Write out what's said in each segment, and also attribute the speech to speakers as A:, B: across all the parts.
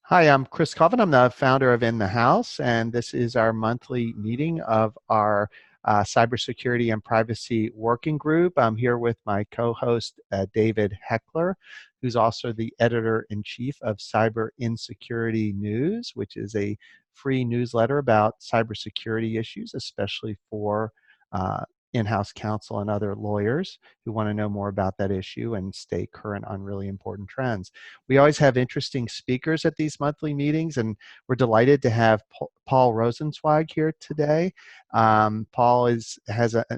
A: Hi, I'm Chris Colvin. I'm the founder of In the House, and this is our monthly meeting of our Cybersecurity and Privacy Working Group. I'm here with my co-host, David Hechler, who's also the editor-in-chief of Cyber Insecurity News, which is a free newsletter about cybersecurity issues, especially for uh, in-house counsel and other lawyers who want to know more about that issue and stay current on really important trends. We always have interesting speakers at these monthly meetings, and we're delighted to have Paul Rosenzweig here today. Paul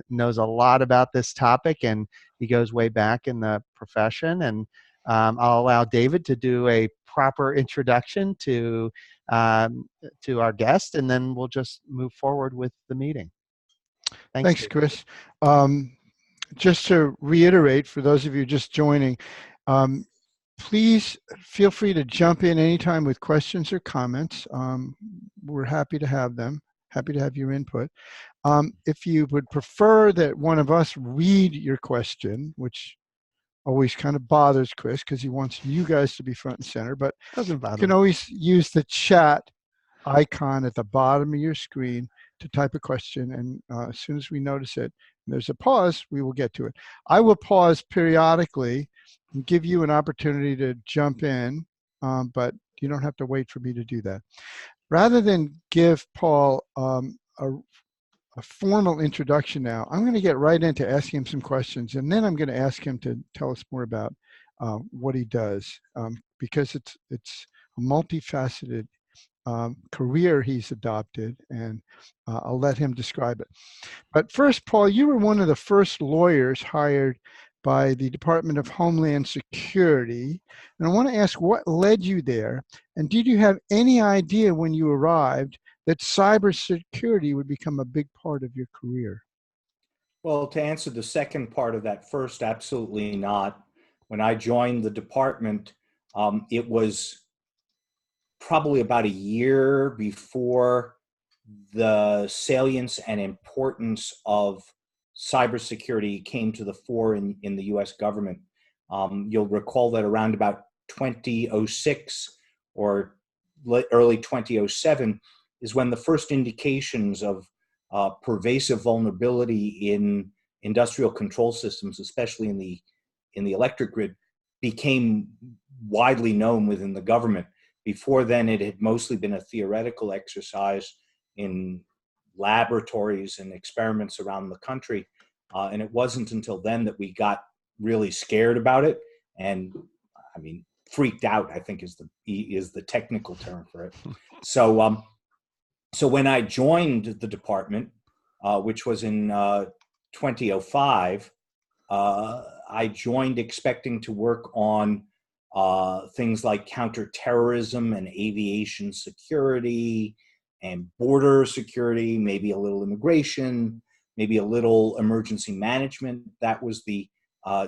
A: knows a lot about this topic, and he goes way back in the profession. And I'll allow David to do a proper introduction um, to our guest, and then we'll just move forward with the meeting. Thanks,
B: Thanks,
A: David.
B: Chris. Just to reiterate, for those of you just joining, please feel free to jump in anytime with questions or comments. We're happy to have them, happy to have your input. If you would prefer that one of us read your question, which always kind of bothers Chris because he wants you guys to be front and center, but
A: Doesn't
B: you
A: bother
B: can
A: me.
B: always use the chat icon at the bottom of your screen to type a question, and as soon as we notice it, and there's a pause, we will get to it. I will pause periodically and give you an opportunity to jump in, but you don't have to wait for me to do that. Rather than give Paul a formal introduction now, I'm going to get right into asking him some questions, and then I'm going to ask him to tell us more about what he does, because it's a multifaceted career he's adopted, and I'll let him describe it. But first, Paul, you were one of the first lawyers hired by the Department of Homeland Security, and I want to ask what led you there, and did you have any idea when you arrived that cybersecurity would become a big part of your career?
C: Well, to answer the second part of that first, absolutely not. When I joined the department, it was probably about a year before the salience and importance of cybersecurity came to the fore in the US government. You'll recall that around about 2006 or early 2007 is when the first indications of pervasive vulnerability in industrial control systems, especially in the electric grid, became widely known within the government. Before then, it had mostly been a theoretical exercise in laboratories and experiments around the country. And it wasn't until then that we got really scared about it. And I mean, freaked out, I think is the technical term for it. So, so when I joined the department, which was in 2005, I joined expecting to work on things like counterterrorism and aviation security and border security, maybe a little immigration, maybe a little emergency management. That was the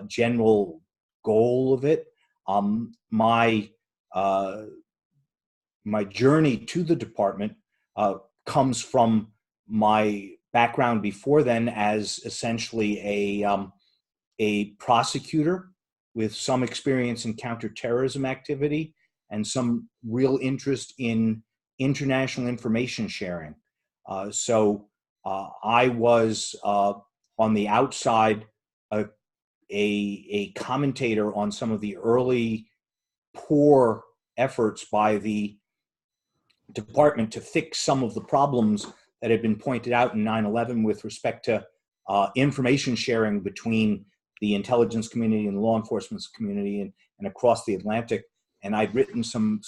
C: general goal of it. My journey to the department comes from my background before then as essentially a prosecutor with some experience in counterterrorism activity and some real interest in international information sharing. So I was on the outside a commentator on some of the early poor efforts by the department to fix some of the problems that had been pointed out in 9/11 with respect to information sharing between the intelligence community and the law enforcement community and across the Atlantic. And I'd written some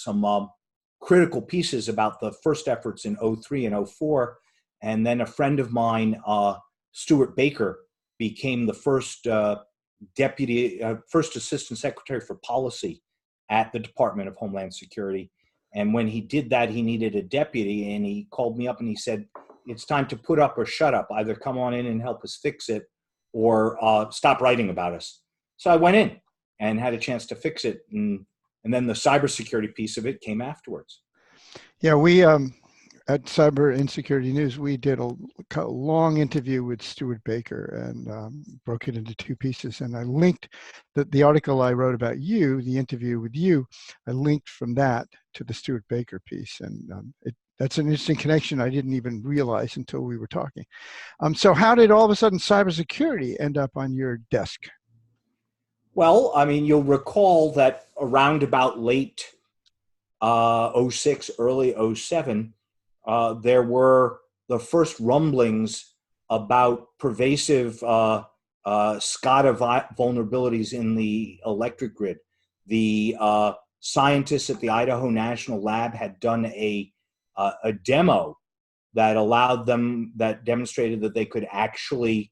C: critical pieces about the first efforts in 03 and 04. And then a friend of mine, Stuart Baker, became the first first assistant secretary for policy at the Department of Homeland Security. And when he did that, he needed a deputy, and he called me up and he said, "It's time to put up or shut up. Either come on in and help us fix it, or stop writing about us." So I went in and had a chance to fix it, and then the cybersecurity piece of it came afterwards.
B: Yeah, at Cyber Insecurity News, we did a long interview with Stuart Baker and broke it into two pieces. And I linked the article I wrote about you, the interview with you, I linked from that to the Stuart Baker piece. And that's an interesting connection I didn't even realize until we were talking. So how did all of a sudden cybersecurity end up on your desk?
C: Well, I mean, you'll recall that around about late 06, early 07, there were the first rumblings about pervasive SCADA vulnerabilities in the electric grid. The scientists at the Idaho National Lab had done a demo that allowed them, that demonstrated that they could actually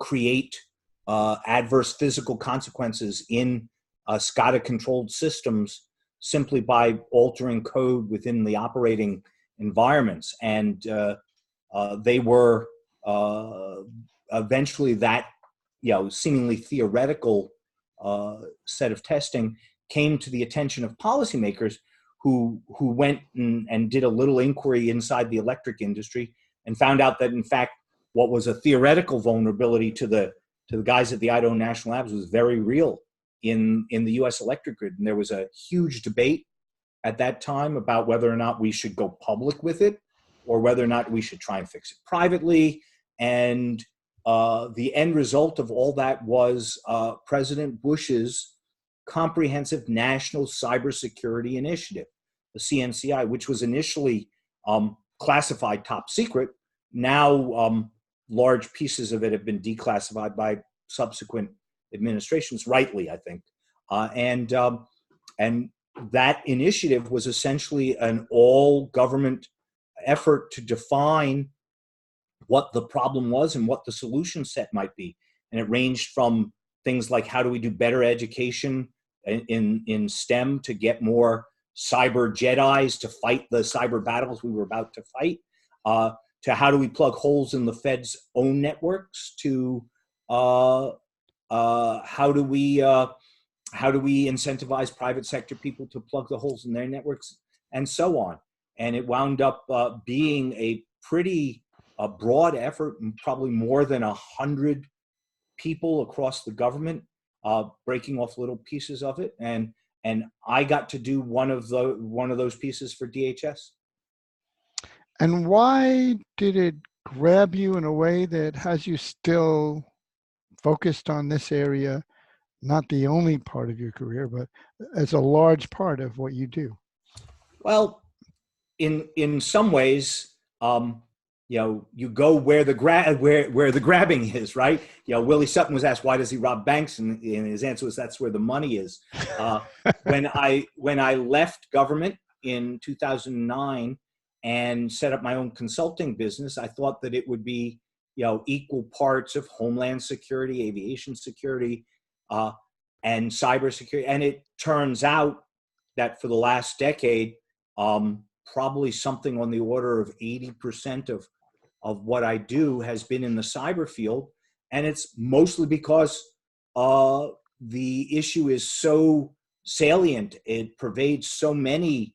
C: create adverse physical consequences in SCADA-controlled systems simply by altering code within the operating environments. And they were eventually that, seemingly theoretical set of testing came to the attention of policymakers who went and did a little inquiry inside the electric industry and found out that, in fact, what was a theoretical vulnerability to the guys at the Idaho National Labs was very real in the U.S. electric grid. And there was a huge debate at that time about whether or not we should go public with it or whether or not we should try and fix it privately. And the end result of all that was President Bush's Comprehensive National Cybersecurity Initiative, the CNCI, which was initially classified top secret. Now, large pieces of it have been declassified by subsequent administrations, rightly, I think. And that initiative was essentially an all-government effort to define what the problem was and what the solution set might be. And it ranged from things like how do we do better education in STEM to get more cyber Jedis to fight the cyber battles we were about to fight, to how do we plug holes in the Fed's own networks, to how do we incentivize private sector people to plug the holes in their networks, and so on. And it wound up being a pretty broad effort, probably more than 100 people across the government breaking off little pieces of it. And I got to do one of those pieces for DHS.
B: And why did it grab you in a way that has you still focused on this area, not the only part of your career, but as a large part of what you do?
C: Well, in some ways, you go where the grabbing is, right? Willie Sutton was asked, why does he rob banks? And his answer was, that's where the money is. When I left government in 2009 and set up my own consulting business, I thought that it would be, equal parts of Homeland Security, aviation security, and cybersecurity. And it turns out that for the last decade, probably something on the order of 80% of what I do has been in the cyber field. And it's mostly because the issue is so salient. It pervades so many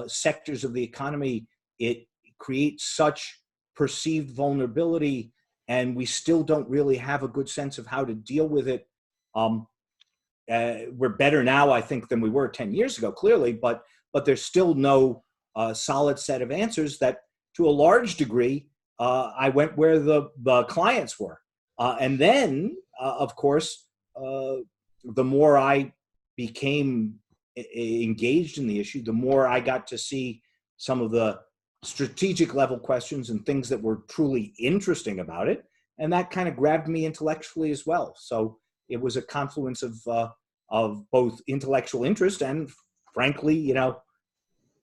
C: sectors of the economy. It creates such perceived vulnerability, and we still don't really have a good sense of how to deal with it. We're better now, I think, than we were 10 years ago, clearly, but there's still no solid set of answers. That to a large degree, I went where the clients were. And then, of course, the more I became engaged in the issue, the more I got to see some of the strategic level questions and things that were truly interesting about it. And that kind of grabbed me intellectually as well. So it was a confluence of both intellectual interest and, frankly,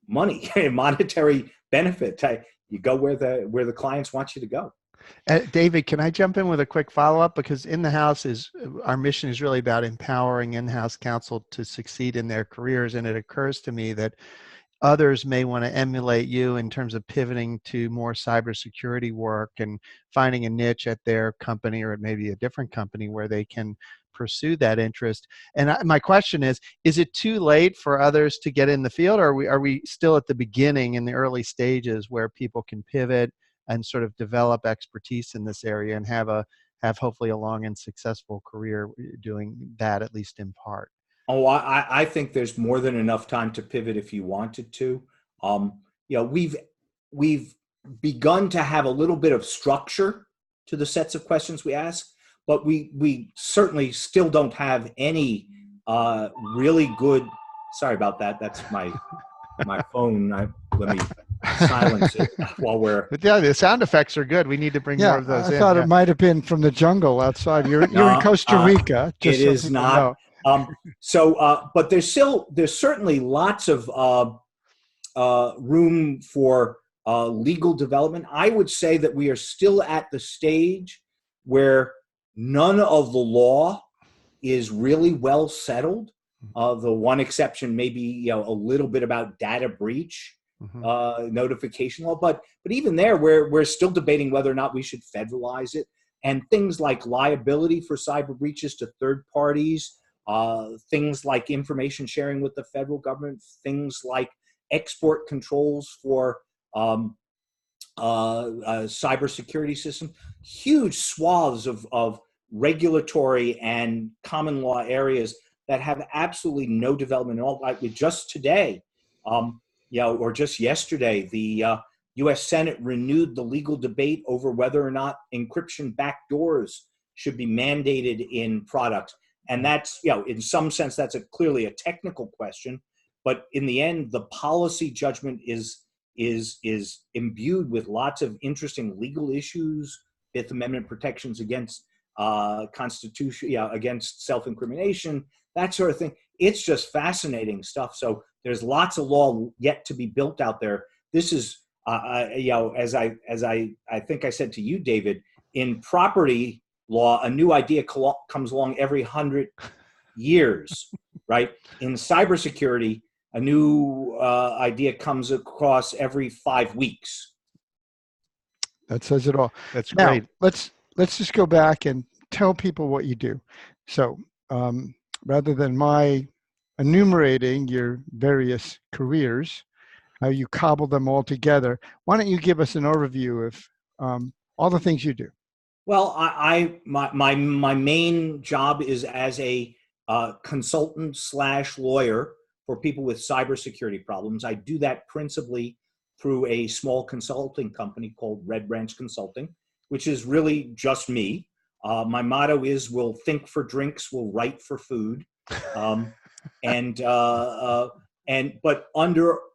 C: money, monetary benefit. You go where the clients want you to go.
A: David, can I jump in with a quick follow-up? Because in the house our mission is really about empowering in-house counsel to succeed in their careers. And it occurs to me that others may want to emulate you in terms of pivoting to more cybersecurity work and finding a niche at their company or maybe a different company where they can pursue that interest. And my question is it too late for others to get in the field, or are we still at the beginning in the early stages where people can pivot and sort of develop expertise in this area and have hopefully a long and successful career doing that, at least in part?
C: Oh, I think there's more than enough time to pivot if you wanted to. We've begun to have a little bit of structure to the sets of questions we ask, but we certainly still don't have any really good. Sorry about that. That's my phone. Let me silence it while we're.
A: But yeah, the sound effects are good. We need to bring more of those
B: I
A: in.
B: thought it might have been from the jungle outside. You're in Costa Rica.
C: It is not. But there's certainly lots of room for legal development. I would say that we are still at the stage where none of the law is really well settled. The one exception may be a little bit about data breach notification law, but even there, we're still debating whether or not we should federalize it. And things like liability for cyber breaches to third parties, things like information sharing with the federal government, things like export controls for cybersecurity system, huge swaths of regulatory and common law areas that have absolutely no development at all. Like just today, or just yesterday, the U.S. Senate renewed the legal debate over whether or not encryption backdoors should be mandated in products. And that's, in some sense, that's clearly a technical question. But in the end, the policy judgment is imbued with lots of interesting legal issues, Fifth Amendment protections against constitution, against self-incrimination, that sort of thing. It's just fascinating stuff. So there's lots of law yet to be built out there. This is, as I think I said to you, David, in property law, a new idea comes along every 100 years, right? In cybersecurity, a new idea comes across every 5 weeks.
B: That says it all.
A: That's
B: now,
A: great.
B: Let's just go back and tell people what you do. So rather than my enumerating your various careers, how you cobble them all together, why don't you give us an overview of all the things you do?
C: Well, my main job is as a consultant / lawyer for people with cybersecurity problems. I do that principally through a small consulting company called Red Branch Consulting, which is really just me. My motto is, we'll think for drinks, we'll write for food. But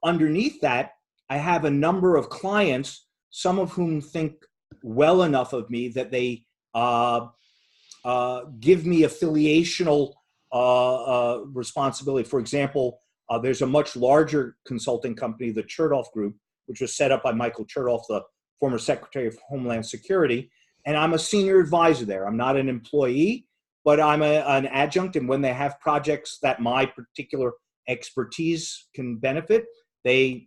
C: underneath that, I have a number of clients, some of whom think well enough of me that they give me affiliational responsibility. For example, there's a much larger consulting company, the Chertoff Group, which was set up by Michael Chertoff, the former Secretary of Homeland Security, and I'm a senior advisor there. I'm not an employee, but I'm an adjunct, and when they have projects that my particular expertise can benefit, they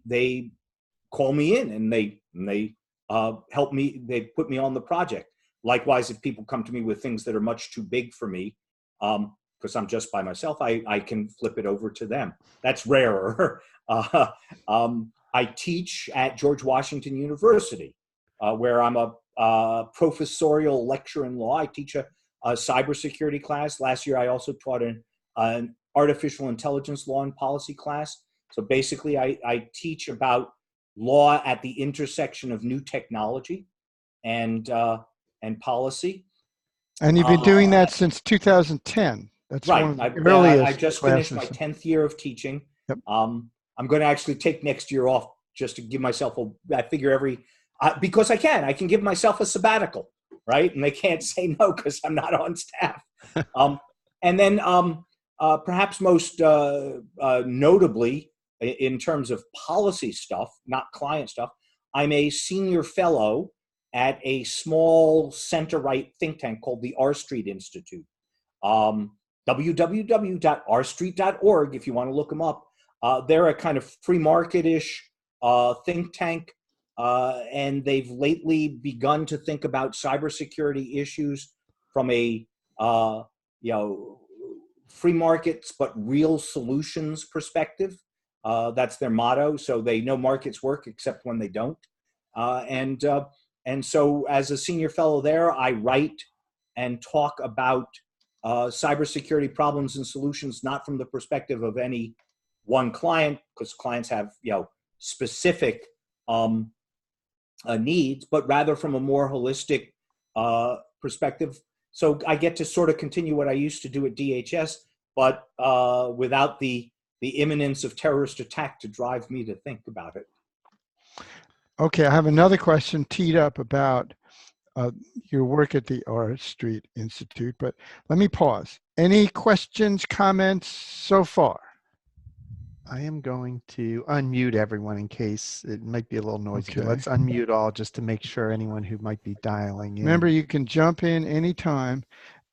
C: call me in and they help me. They put me on the project. Likewise, if people come to me with things that are much too big for me, because I'm just by myself, I can flip it over to them. That's rarer. I teach at George Washington University, where I'm a professorial lecturer in law. I teach a cybersecurity class. Last year, I also taught an artificial intelligence law and policy class. So basically, I teach about law at the intersection of new technology and policy.
B: And you've been doing that since 2010. That's
C: right.
B: One of the earliest
C: I just finished my
B: classes.
C: 10th year of teaching.
B: Yep.
C: I'm going to actually take next year off just to give myself I figure because I can give myself a sabbatical, right? And they can't say no because I'm not on staff. And then perhaps most notably, in terms of policy stuff, not client stuff, I'm a senior fellow at a small center-right think tank called the R Street Institute. www.rstreet.org if you want to look them up. They're a kind of free market-ish think tank, and they've lately begun to think about cybersecurity issues from a free markets but real solutions perspective. That's their motto. So they know markets work except when they don't. And so as a senior fellow there, I write and talk about cybersecurity problems and solutions, not from the perspective of any one client, because clients have specific needs, but rather from a more holistic perspective. So I get to sort of continue what I used to do at DHS, but without the imminence of terrorist attack to drive me to think about it.
B: Okay, I have another question teed up about your work at the R Street Institute, but let me pause. Any questions, comments so far?
A: I am going to unmute everyone in case it might be a little noisy.
B: Okay.
A: Let's unmute all just to make sure anyone who might be dialing in.
B: Remember, you can jump in anytime.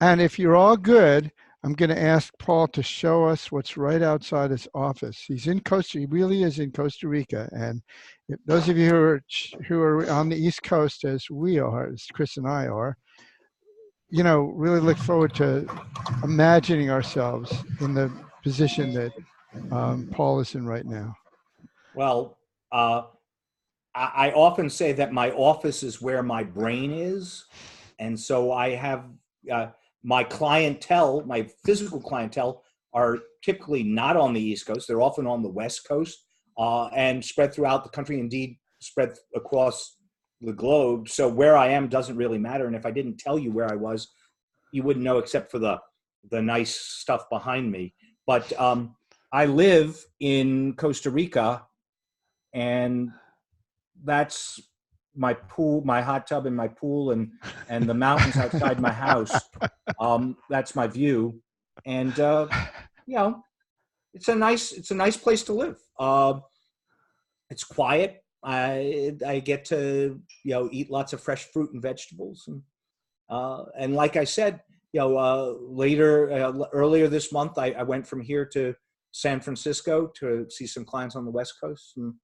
B: And if you're all good, I'm going to ask Paul to show us what's right outside his office. He really is in Costa Rica. And if those of you who are on the East Coast, as we are, as Chris and I are, really look forward to imagining ourselves in the position that Paul is in right now.
C: Well, I often say that my office is where my brain is. And so I have my clientele, my physical clientele, are typically not on the East Coast. They're often on the West Coast and spread throughout the country, indeed spread across the globe. So where I am doesn't really matter. And if I didn't tell you where I was, you wouldn't know except for the nice stuff behind me. But I live in Costa Rica, and that's my pool, my hot tub and my pool and the mountains outside my house. That's my view. And, it's a nice place to live. It's quiet. I get to, eat lots of fresh fruit and vegetables. And like I said, earlier this month, I went from here to San Francisco to see some clients on the West Coast, and,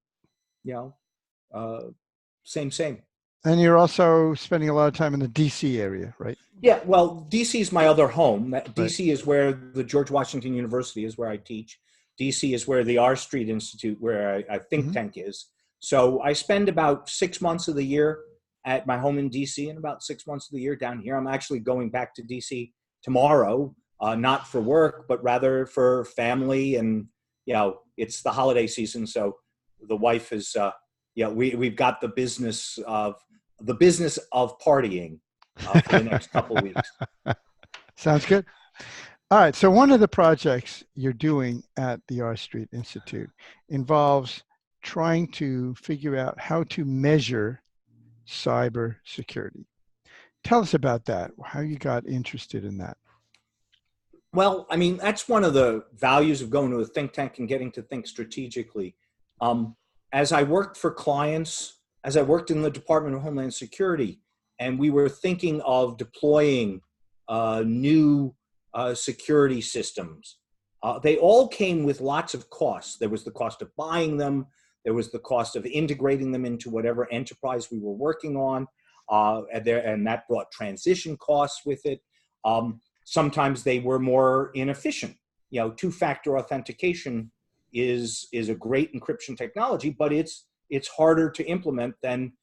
C: same.
B: And you're also spending a lot of time in the DC area, right?
C: Yeah, well, DC is my other home. DC is where the George Washington University is, where I teach. DC is where the R Street Institute, where I think tank is. So I spend about 6 months of the year at my home in DC and about 6 months of the year down here. I'm actually going back to DC tomorrow, not for work, but rather for family. And, it's the holiday season. So the wife is, we've got the business of partying for the next couple of weeks.
B: Sounds good. All right. So one of the projects you're doing at the R Street Institute involves trying to figure out how to measure cybersecurity. Tell us about that, how you got interested in that.
C: Well, I mean, that's one of the values of going to a think tank and getting to think strategically. As I worked for clients, as I worked in the Department of Homeland Security, and we were thinking of deploying new security systems, they all came with lots of costs. There was the cost of buying them. There was the cost of integrating them into whatever enterprise we were working on. And that brought transition costs with it. Sometimes they were more inefficient. Two-factor authentication is a great encryption technology, but it's harder to implement than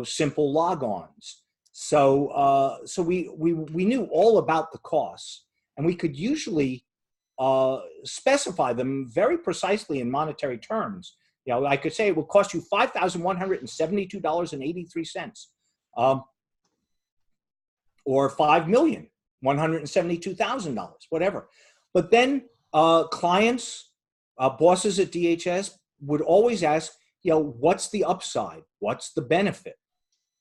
C: simple logons. So we knew all about the costs, and we could usually specify them very precisely in monetary terms. I could say it will cost you $5,172.83, or $5,172,000, whatever. But then clients, bosses at DHS would always ask, what's the upside? What's the benefit?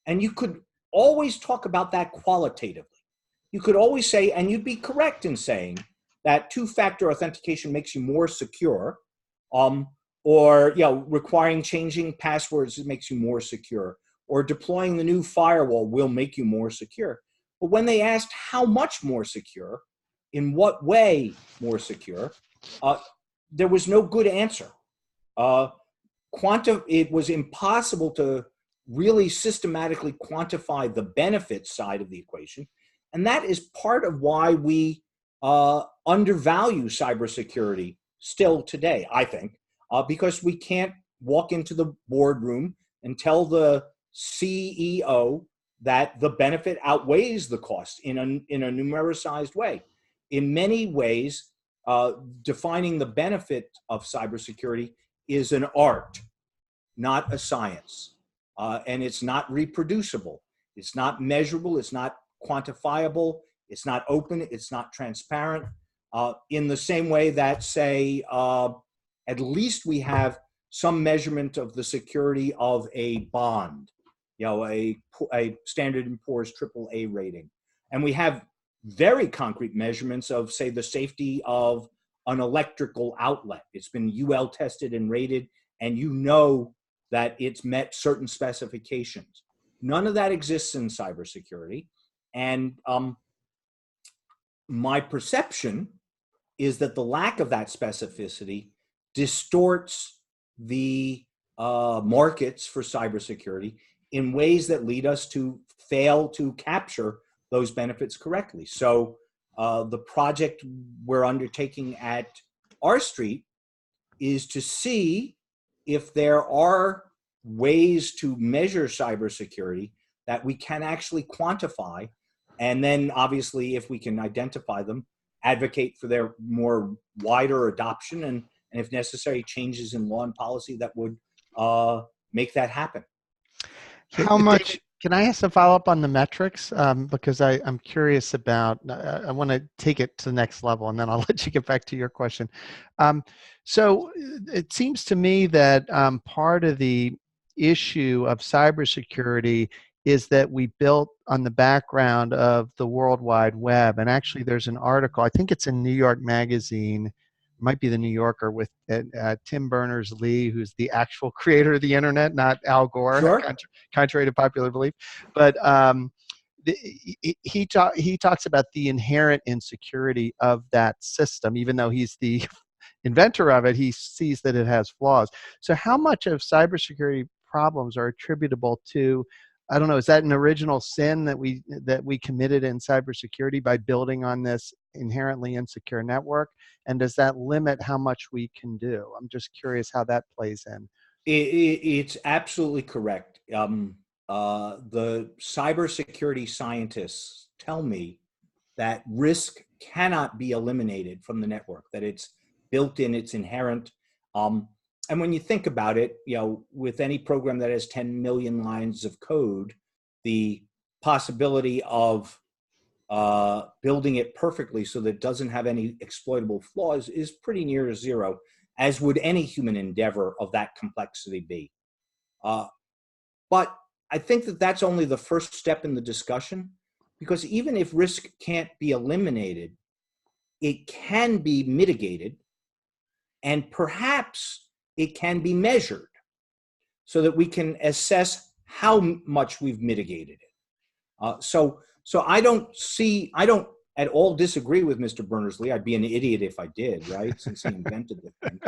C: And you could always talk about that qualitatively. You could always say, and you'd be correct in saying that two-factor authentication makes you more secure, or requiring changing passwords makes you more secure, or deploying the new firewall will make you more secure. But when they asked how much more secure, in what way more secure, there was no good answer. It was impossible to really systematically quantify the benefit side of the equation. And that is part of why we undervalue cybersecurity still today, I think, because we can't walk into the boardroom and tell the CEO that the benefit outweighs the cost in a numericized way. In many ways, defining the benefit of cybersecurity is an art, not a science. And it's not reproducible. It's not measurable. It's not quantifiable. It's not open. It's not transparent. In the same way that, say, at least we have some measurement of the security of a bond, a Standard & Poor's AAA rating. And we have very concrete measurements of, say, the safety of an electrical outlet. It's been UL tested and rated, and you know that it's met certain specifications. None of that exists in cybersecurity. And my perception is that the lack of that specificity distorts the markets for cybersecurity in ways that lead us to fail to capture those benefits correctly. So the project we're undertaking at R Street is to see if there are ways to measure cybersecurity that we can actually quantify, and then obviously if we can identify them, advocate for their more wider adoption, and if necessary, changes in law and policy that would make that happen.
B: How much?
A: David, can I ask a follow-up on the metrics? Because I'm curious about, I want to take it to the next level, and then I'll let you get back to your question. So it seems to me that part of the issue of cybersecurity is that we built on the background of the World Wide Web. And actually, there's an article, I think it's in New York Magazine, might be the New Yorker, with Tim Berners-Lee, who's the actual creator of the internet, not Al Gore,
C: Sure.
A: contrary to popular belief. But he talks about the inherent insecurity of that system. Even though he's the inventor of it, he sees that it has flaws. So how much of cybersecurity problems are attributable to, I don't know, is that an original sin that we committed in cybersecurity by building on this inherently insecure network? And does that limit how much we can do? I'm just curious how that plays in.
C: It's absolutely correct. The cybersecurity scientists tell me that risk cannot be eliminated from the network, that it's built in, it's inherent. And when you think about it, with any program that has 10 million lines of code, the possibility of building it perfectly so that it doesn't have any exploitable flaws is pretty near zero, as would any human endeavor of that complexity be. But I think that that's only the first step in the discussion, because even if risk can't be eliminated, it can be mitigated, and perhaps it can be measured so that we can assess how much we've mitigated it. So I don't at all disagree with Mr. Berners-Lee. I'd be an idiot if I did, right? Since he invented the thing,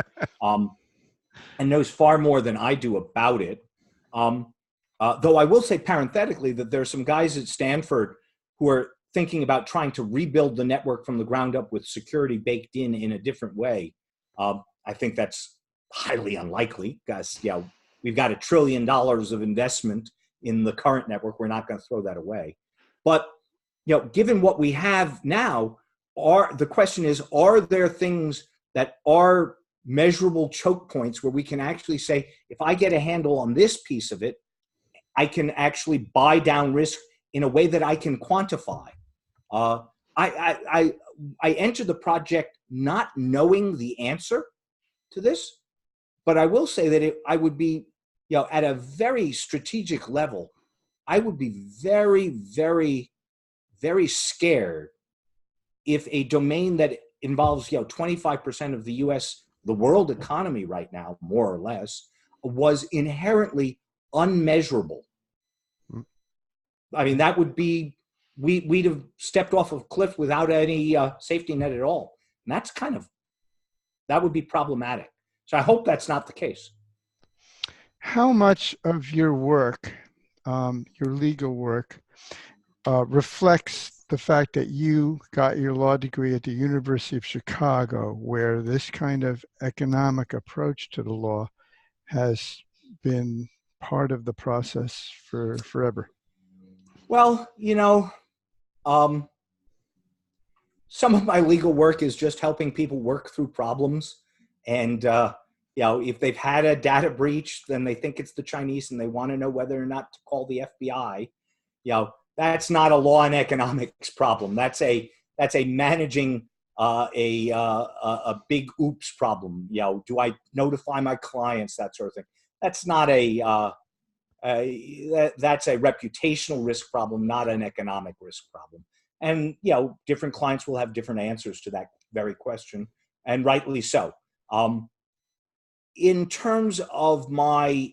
C: and knows far more than I do about it. Though I will say parenthetically that there are some guys at Stanford who are thinking about trying to rebuild the network from the ground up with security baked in a different way. I think that's highly unlikely, because we've got $1 trillion of investment in the current network. We're not going to throw that away. But given what we have now, the question is, are there things that are measurable choke points where we can actually say, if I get a handle on this piece of it, I can actually buy down risk in a way that I can quantify. I entered the project not knowing the answer to this, but I will say that I would be, at a very strategic level, I would be very, very, very scared if a domain that involves 25% of the U.S., the world economy right now, more or less, was inherently unmeasurable. I mean, that would be, we'd have stepped off a cliff without any safety net at all. And that would be problematic. So I hope that's not the case.
B: How much of your work, your legal work, reflects the fact that you got your law degree at the University of Chicago, where this kind of economic approach to the law has been part of the process for forever?
C: Well, um, some of my legal work is just helping people work through problems. And, if they've had a data breach, then they think it's the Chinese and they want to know whether or not to call the FBI. That's not a law and economics problem. That's a managing a big oops problem. Do I notify my clients, that sort of thing. That's not that's a reputational risk problem, not an economic risk problem. And different clients will have different answers to that very question, and rightly so. In terms of my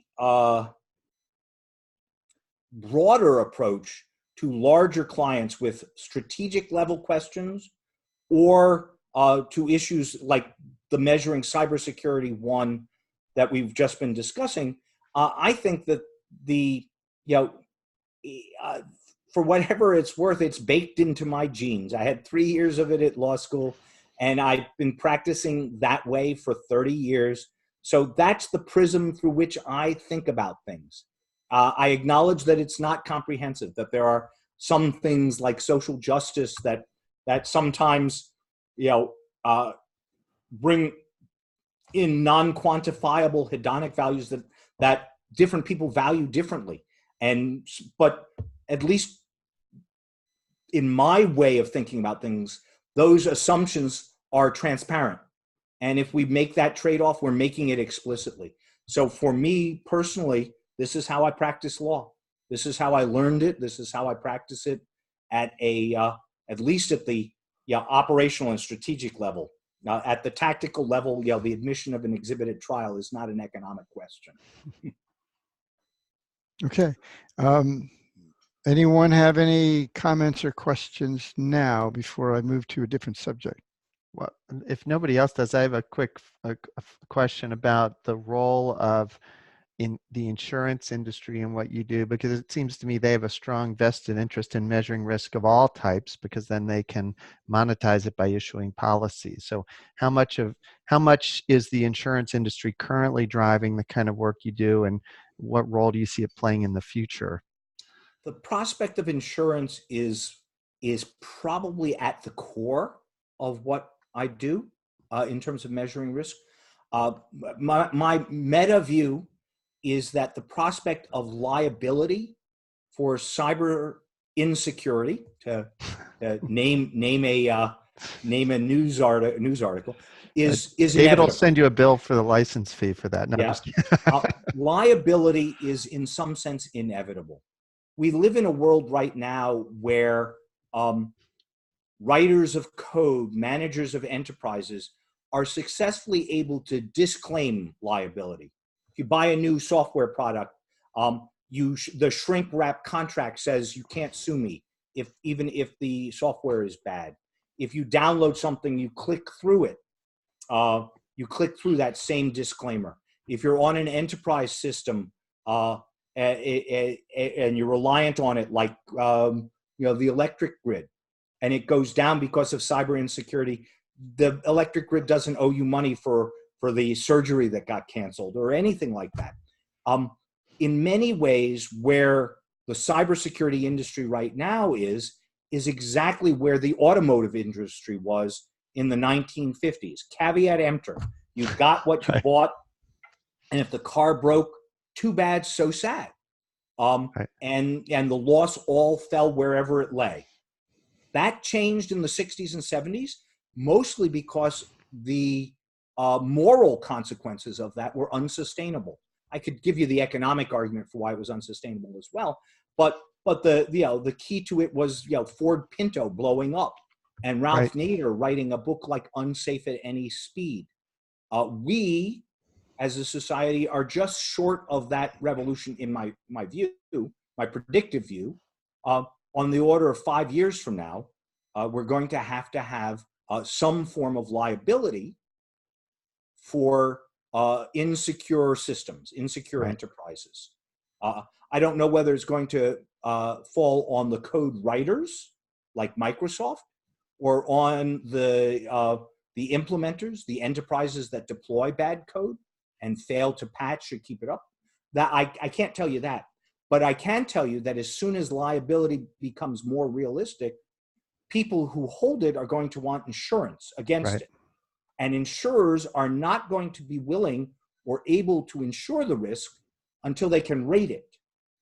C: broader approach to larger clients with strategic level questions, or to issues like the measuring cybersecurity one that we've just been discussing, I think that for whatever it's worth, it's baked into my genes. I had 3 years of it at law school, and I've been practicing that way for 30 years. So that's the prism through which I think about things. I acknowledge that it's not comprehensive, that there are some things like social justice that sometimes, bring in non-quantifiable hedonic values that different people value differently. But at least in my way of thinking about things, those assumptions are transparent. And if we make that trade-off, we're making it explicitly. So for me personally, this is how I practice law. This is how I learned it. This is how I practice it at least at the operational and strategic level. At the tactical level, the admission of an exhibit at trial is not an economic question.
B: Okay. Anyone have any comments or questions now before I move to a different subject?
A: Well, if nobody else does, I have a quick question about the role of in the insurance industry and what you do, because it seems to me they have a strong vested interest in measuring risk of all types, because then they can monetize it by issuing policies. So how much is the insurance industry currently driving the kind of work you do, and what role do you see it playing in the future?
C: The prospect of insurance is probably at the core of what I do in terms of measuring risk. My meta view is that the prospect of liability for cyber insecurity, to name a news article, is
A: David
C: inevitable.
A: will send you a bill for the license fee for that. No,
C: Yeah. Liability is in some sense inevitable. We live in a world right now where writers of code, managers of enterprises are successfully able to disclaim liability. If you buy a new software product, the shrink wrap contract says you can't sue me even if the software is bad. If you download something, you click through it. You click through that same disclaimer. If you're on an enterprise system and you're reliant on it, like the electric grid, and it goes down because of cyber insecurity, the electric grid doesn't owe you money for the surgery that got canceled or anything like that. In many ways, where the cybersecurity industry right now is exactly where the automotive industry was in the 1950s. Caveat emptor. You got what you bought, and if the car broke, too bad, so sad. And the loss all fell wherever it lay. That changed in the 60s and 70s, mostly because the moral consequences of that were unsustainable. I could give you the economic argument for why it was unsustainable as well, but the key to it was Ford Pinto blowing up, and Ralph Nader writing a book like Unsafe at Any Speed. We, as a society, are just short of that revolution in my view, my predictive view. On the order of 5 years from now, we're going to have some form of liability for insecure systems, insecure enterprises. I don't know whether it's going to fall on the code writers, like Microsoft, or on the implementers, the enterprises that deploy bad code and fail to patch or keep it up? That I can't tell you that. But I can tell you that as soon as liability becomes more realistic, people who hold it are going to want insurance against
A: Right.
C: it. And insurers are not going to be willing or able to insure the risk until they can rate it.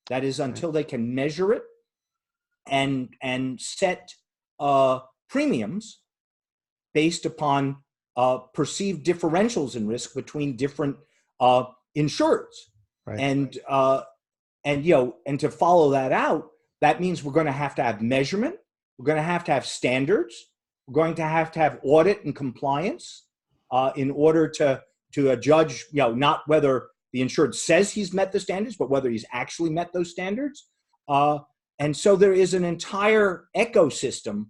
C: That is, until they can measure it and set premiums based upon perceived differentials in risk between different insurers.
A: Right.
C: And to follow that out, that means we're going to have measurement. We're going to have standards. We're going to have audit and compliance in order to judge, not whether the insured says he's met the standards, but whether he's actually met those standards. And so there is an entire ecosystem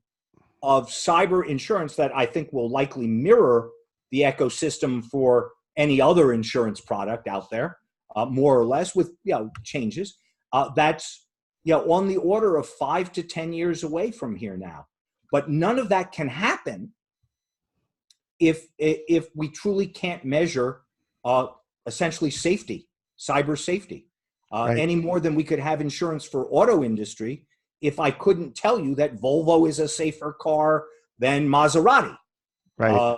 C: of cyber insurance that I think will likely mirror the ecosystem for any other insurance product out there, more or less, with changes. That's on the order of 5 to 10 years away from here now. But none of that can happen if we truly can't measure essentially safety, cyber safety,
A: Right.
C: any more than we could have insurance for auto industry if I couldn't tell you that Volvo is a safer car than Maserati.
A: Right.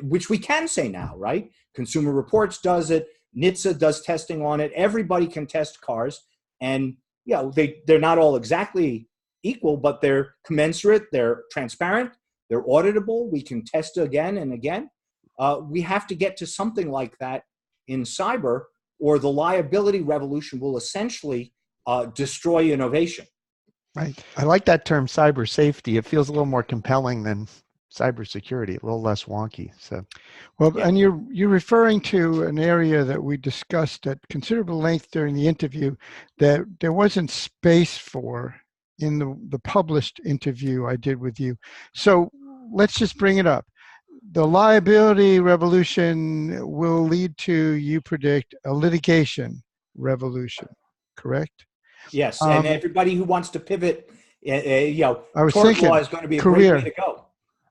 C: Which we can say now, right? Consumer Reports does it. NHTSA does testing on it. Everybody can test cars, and they're not all exactly equal, but they're commensurate. They're transparent. They're auditable. We can test again and again. We have to get to something like that in cyber, or the liability revolution will essentially destroy innovation.
A: Right. I like that term, cyber safety. It feels a little more compelling than cybersecurity, a little less wonky. So,
B: Well, and you're referring to an area that we discussed at considerable length during the interview that there wasn't space for in the published interview I did with you. So let's just bring it up. The liability revolution will lead to, you predict, a litigation revolution, correct?
C: Yes, and everybody who wants to pivot,
B: I was
C: tort
B: thinking
C: law is going to be a
B: career.
C: great way to go.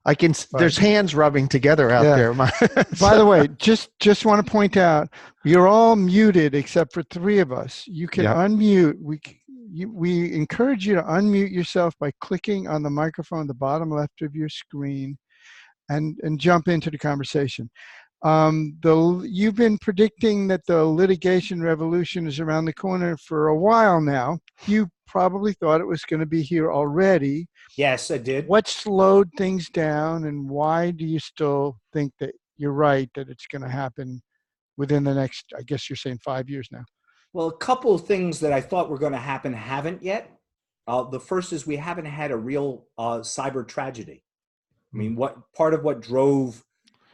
A: I can. There's hands rubbing together out there.
B: By the way, just want to point out, you're all muted except for 3 of us. You can unmute. We encourage you to unmute yourself by clicking on the microphone at the bottom left of your screen, and jump into the conversation. You've been predicting that the litigation revolution is around the corner for a while now. You probably thought it was going to be here already.
C: Yes, I did.
B: What slowed things down, and why do you still think that you're right, that it's going to happen within the next, I guess you're saying 5 years now?
C: Well, a couple of things that I thought were going to happen haven't yet. The first is we haven't had a real cyber tragedy. I mean, part of what drove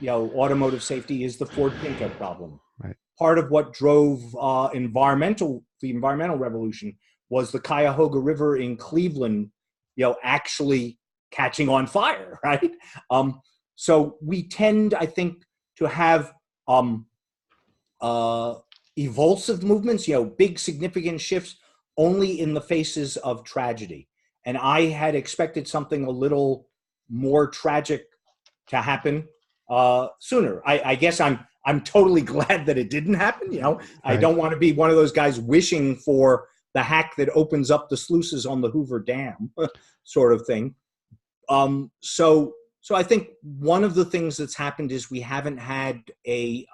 C: automotive safety is the Ford Pinto problem.
A: Right.
C: Part of what drove the environmental revolution was the Cuyahoga River in Cleveland, actually catching on fire, right? So we tend, I think, to have evulsive movements, big significant shifts only in the faces of tragedy. And I had expected something a little more tragic to happen sooner. I guess I'm totally glad that it didn't happen. I don't want to be one of those guys wishing for the hack that opens up the sluices on the Hoover Dam sort of thing. So I think one of the things that's happened is we haven't had a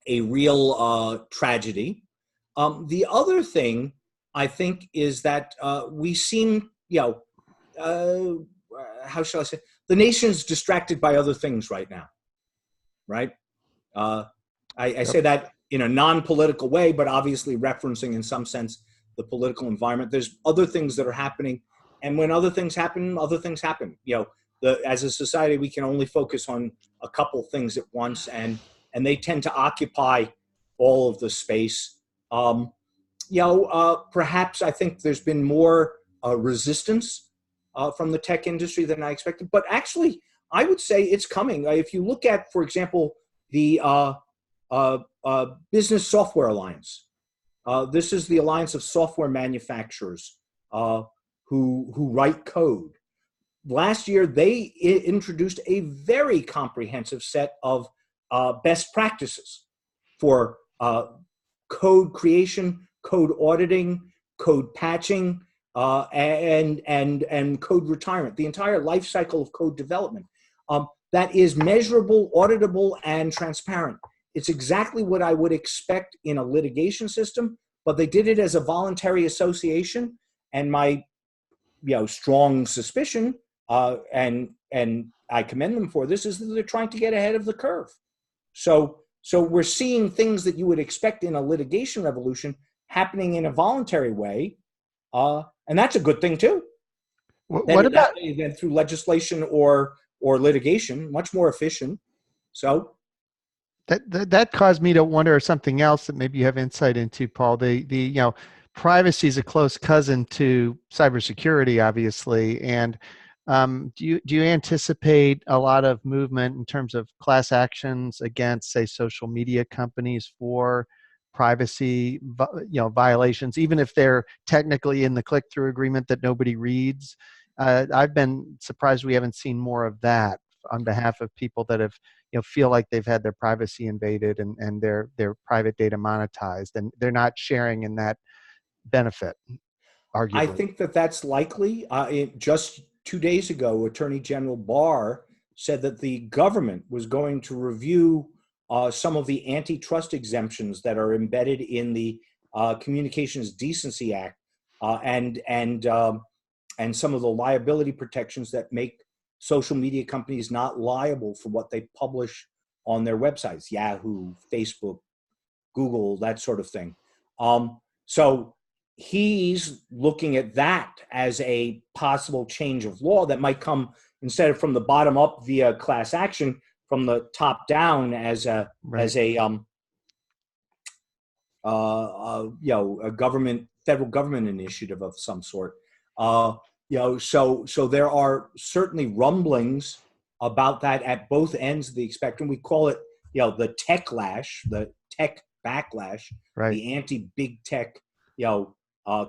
C: real tragedy. The other thing I think is that we seem, how shall I say, the nation's distracted by other things right now, right? I say that in a non-political way, but obviously referencing in some sense the political environment. There's other things that are happening, and when other things happen, other things happen. As a society, we can only focus on a couple things at once, and they tend to occupy all of the space. Perhaps I think there's been more resistance from the tech industry than I expected, but actually, I would say it's coming. If you look at, for example, the Business Software Alliance, this is the alliance of software manufacturers. who write code. Last year, they introduced a very comprehensive set of best practices for code creation, code auditing, code patching, and code retirement, the entire life cycle of code development. That is measurable, auditable, and transparent. It's exactly what I would expect in a litigation system, but they did it as a voluntary association. And my strong suspicion, and I commend them for this, is that they're trying to get ahead of the curve. So we're seeing things that you would expect in a litigation revolution happening in a voluntary way, and that's a good thing too.
B: What about
C: than through legislation or litigation? Much more efficient. So
A: that caused me to wonder something else that maybe you have insight into, Paul. The privacy is a close cousin to cybersecurity, obviously, and do you anticipate a lot of movement in terms of class actions against, say, social media companies for privacy violations, even if they're technically in the click-through agreement that nobody reads? I've been surprised we haven't seen more of that on behalf of people that have feel like they've had their privacy invaded and their private data monetized, and they're not sharing in that benefit, arguably.
C: I think that's likely. Just 2 days ago, Attorney General Barr said that the government was going to review some of the antitrust exemptions that are embedded in the Communications Decency Act, and some of the liability protections that make social media companies not liable for what they publish on their websites, Yahoo, Facebook, Google, that sort of thing. So he's looking at that as a possible change of law that might come, instead of from the bottom up via class action, from the top down as a government, federal government initiative of some sort. So there are certainly rumblings about that at both ends of the spectrum. We call it, the techlash, the tech backlash,
A: right,
C: the anti-big tech,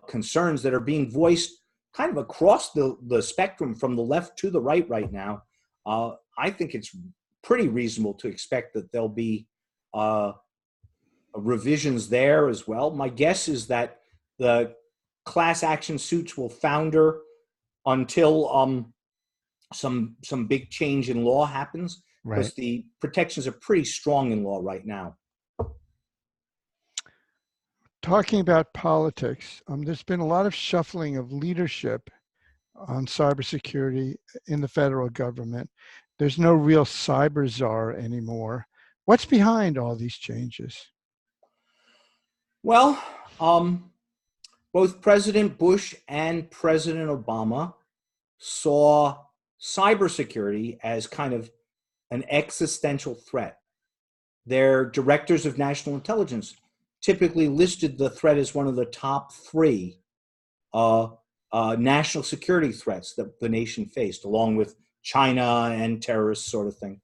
C: concerns that are being voiced kind of across the spectrum from the left to the right now. I think it's pretty reasonable to expect that there'll be revisions there as well. My guess is that the class action suits will founder until some big change in law happens, because the protections are pretty strong in law right now.
B: Talking about politics, there's been a lot of shuffling of leadership on cybersecurity in the federal government. There's no real cyber czar anymore. What's behind all these changes?
C: Well, both President Bush and President Obama saw cybersecurity as kind of an existential threat. Their directors of national intelligence typically listed the threat as one of the top 3 national security threats that the nation faced, along with China and terrorists, sort of thing.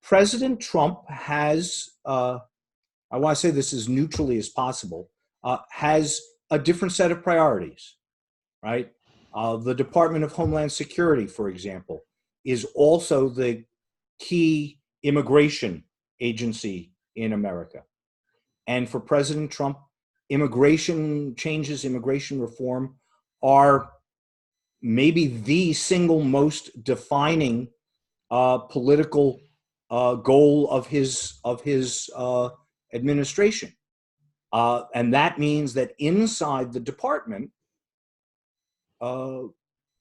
C: President Trump has, I want to say this as neutrally as possible, has a different set of priorities, right? The Department of Homeland Security, for example, is also the key immigration agency in America. And for President Trump, immigration changes, immigration reform are maybe the single most defining political goal of his administration. And that means that inside the department,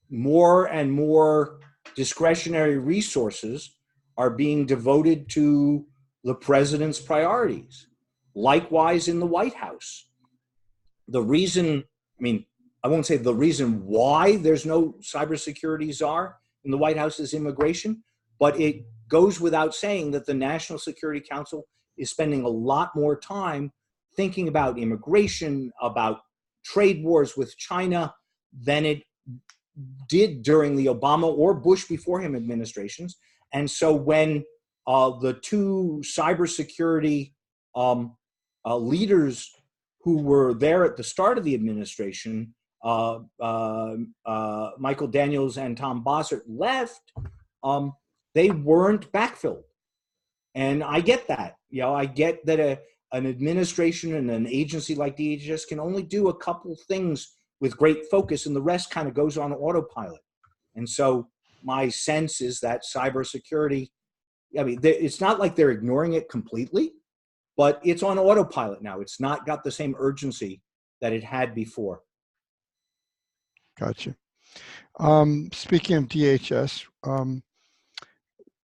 C: more and more discretionary resources are being devoted to the president's priorities. Likewise, in the White House. The reason, I won't say the reason why there's no cybersecurity czar in the White House is immigration, but it goes without saying that the National Security Council is spending a lot more time thinking about immigration, about trade wars with China, than it did during the Obama or Bush before him administrations. And so when the 2 cybersecurity leaders who were there at the start of the administration Michael Daniels and Tom Bossert left, they weren't backfilled. And I get that. I get that an administration and an agency like DHS can only do a couple things with great focus, and the rest kind of goes on autopilot. And so my sense is that cybersecurity, it's not like they're ignoring it completely, but it's on autopilot now. It's not got the same urgency that it had before.
B: Gotcha. Speaking of DHS,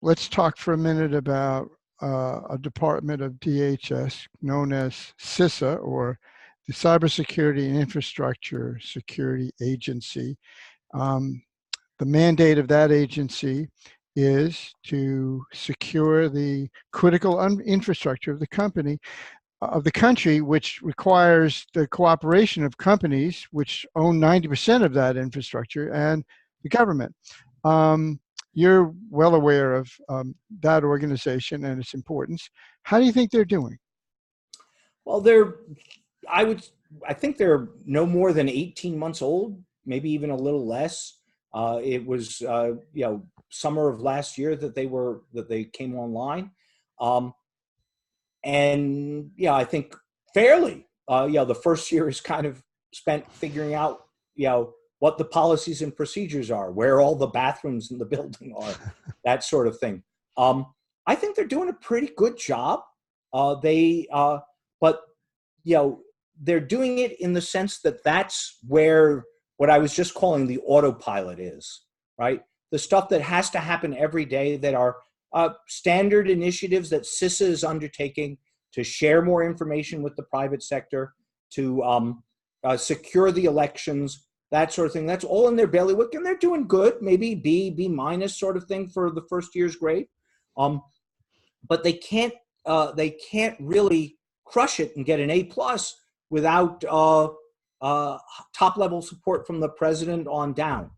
B: let's talk for a minute about a department of DHS known as CISA, or the Cybersecurity and Infrastructure Security Agency. The mandate of that agency is to secure the critical infrastructure of the country, which requires the cooperation of companies which own 90% of that infrastructure and the government. You're well aware of that organization and its importance. How do you think they're doing?
C: Well, I think they're no more than 18 months old, maybe even a little less. It was, summer of last year that they came online. And I think fairly, the first year is kind of spent figuring out, what the policies and procedures are, where all the bathrooms in the building are, that sort of thing. I think they're doing a pretty good job. But they're doing it in the sense that that's where what I was just calling the autopilot is, right? The stuff that has to happen every day that are standard initiatives that CISA is undertaking to share more information with the private sector, to secure the elections, that sort of thing. That's all in their bailiwick, and they're doing good. Maybe B minus sort of thing for the first year's grade, but they can't really crush it and get an A+ without top level support from the president on down,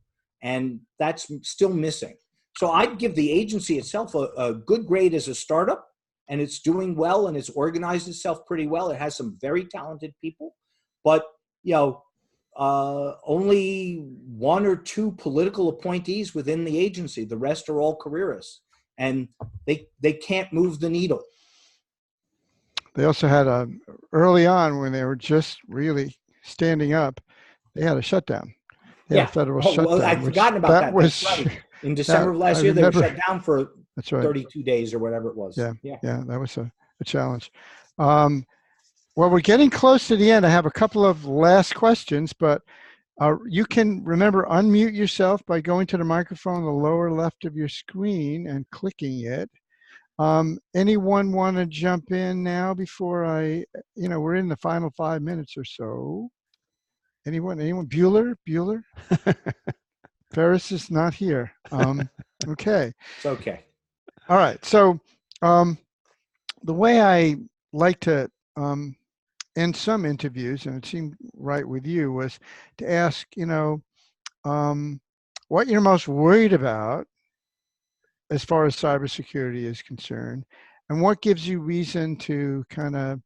C: and that's still missing. So I'd give the agency itself a good grade as a startup, and it's doing well, and it's organized itself pretty well. It has some very talented people, but only one or two political appointees within the agency. The rest are all careerists, and they can't move the needle.
B: They also had early on, when they were just really standing up, they had a shutdown. They had a federal shutdown. Well,
C: I'd forgotten about that. That's right. In December of last year, they were shut down for 32 days or whatever it was.
B: Yeah, that was a challenge. Well, we're getting close to the end. I have a couple of last questions, but you can, remember, unmute yourself by going to the microphone on the lower left of your screen and clicking it. Anyone want to jump in now before we're in the final 5 minutes or so. Anyone? Bueller? Ferris is not here. Okay.
C: It's okay.
B: All right. So the way I like to end some interviews, and it seemed right with you, was to ask, what you're most worried about as far as cybersecurity is concerned, and what gives you reason to kind of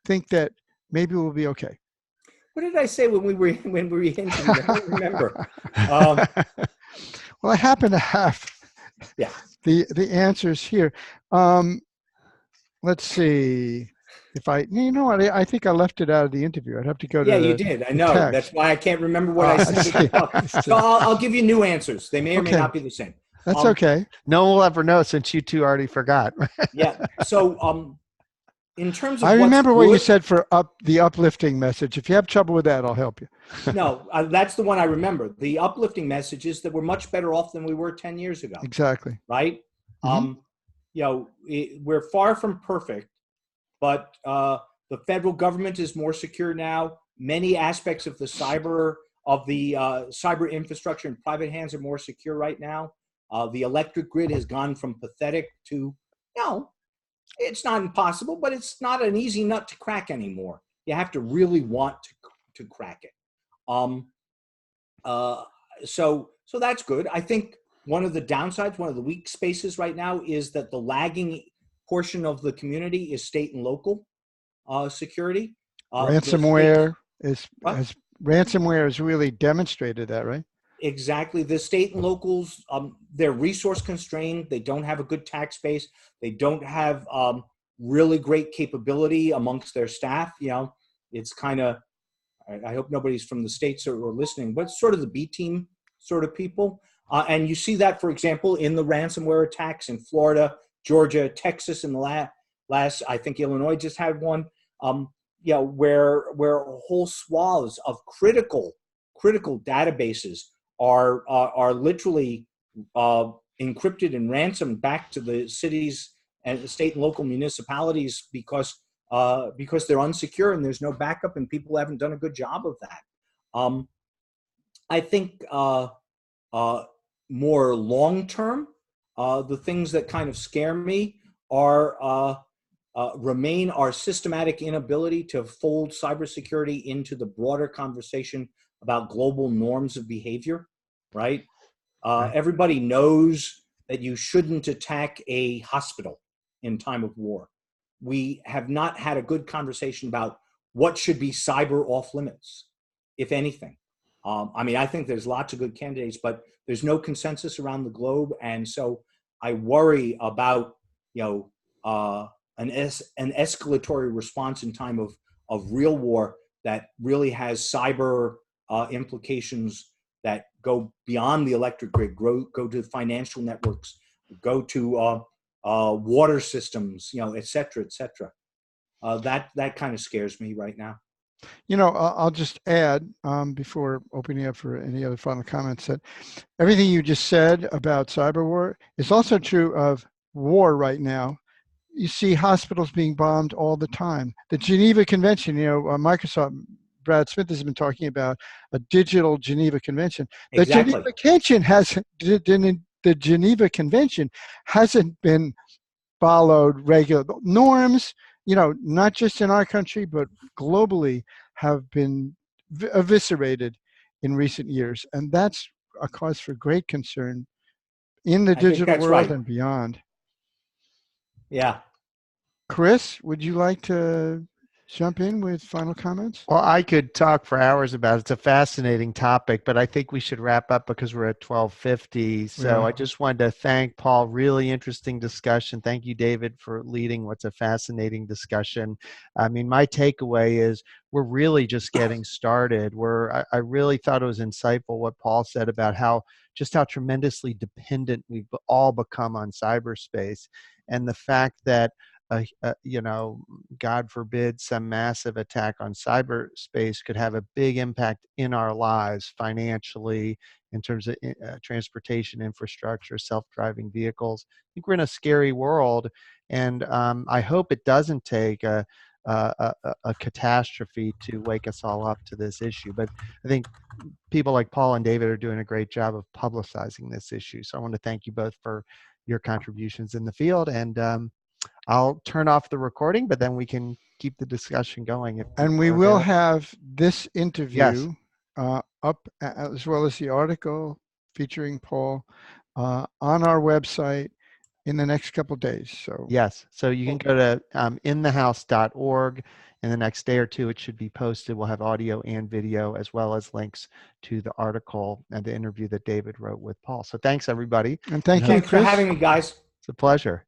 B: think that maybe we'll be okay.
C: What did I say when we were hinting? I don't remember.
B: Well, I happen to have the answers here. Let's see. If I think I left it out of the interview. I'd have to go to
C: you did. I know.
B: text.
C: That's why I can't remember what I said. So I'll give you new answers. They may or may not be the same.
B: That's okay.
A: No one will ever know, since you two already forgot.
C: Yeah. So in terms of,
B: I remember what you said for the uplifting message. If you have trouble with that, I'll help you.
C: No, that's the one I remember. The uplifting message is that we're much better off than we were 10 years ago.
B: Exactly.
C: Right.
B: Mm-hmm.
C: We're far from perfect, but the federal government is more secure now. Many aspects of the cyber infrastructure in private hands are more secure right now. The electric grid has gone from pathetic to, it's not impossible, but it's not an easy nut to crack anymore. You have to really want to crack it. So that's good. I think one of the downsides, one of the weak spaces right now, is that the lagging portion of the community is state and local security.
B: Ransomware has ransomware has really demonstrated that, right?
C: Exactly. The state and locals, they're resource constrained. They don't have a good tax base. They don't have really great capability amongst their staff. You know, it's kind of, I hope nobody's from the States or listening, but it's sort of the B team sort of people. And you see that, for example, in the ransomware attacks in Florida, Georgia, Texas, and the last, I think Illinois just had one, you know, where whole swaths of critical databases are literally encrypted and ransomed back to the cities and the state and local municipalities because they're unsecure and there's no backup and people haven't done a good job of that. I think more long term, the things that kind of scare me are remain our systematic inability to fold cybersecurity into the broader conversation about global norms of behavior, right? Everybody knows that you shouldn't attack a hospital in time of war. We have not had a good conversation about what should be cyber off limits, if anything. I mean, I think there's lots of good candidates, but there's no consensus around the globe. And so I worry about, you know, an escalatory response in time of real war that really has cyber implications that go beyond the electric grid, go to financial networks, go to water systems, you know, et cetera, et cetera. That kind of scares me right now.
B: You know, I'll just add before opening up for any other final comments that everything you just said about cyber war is also true of war right now. You see hospitals being bombed all the time. The Geneva Convention, you know, Microsoft, Brad Smith has been talking about a digital Geneva Convention.
C: Exactly.
B: The Geneva Convention hasn't been followed regular norms, you know, not just in our country, but globally have been eviscerated in recent years. And that's a cause for great concern in the digital world and beyond.
C: Yeah.
B: Chris, would you like to jump in with final comments?
A: Well, I could talk for hours about it. It's a fascinating topic, but I think we should wrap up because we're at 12:50. So
B: Yeah.
A: I just wanted to thank Paul. Really interesting discussion. Thank you, David, for leading what's a fascinating discussion. I mean, my takeaway is we're really just getting started. I really thought it was insightful what Paul said about how tremendously dependent we've all become on cyberspace, and the fact that you know, God forbid, some massive attack on cyberspace could have a big impact in our lives financially, in terms of transportation infrastructure, self-driving vehicles. I think we're in a scary world, and I hope it doesn't take a catastrophe to wake us all up to this issue. But I think people like Paul and David are doing a great job of publicizing this issue. So I want to thank you both for your contributions in the field, and I'll turn off the recording, but then we can keep the discussion going.
B: And we will have this interview up, as well as the article featuring Paul on our website in the next couple of days. So
A: yes, so you can go to inthehouse.org. In the next day or two, it should be posted. We'll have audio and video, as well as links to the article and the interview that David wrote with Paul. So thanks, everybody.
B: And thank you,
C: Thanks
B: Chris,
C: for having me, guys.
A: It's a pleasure.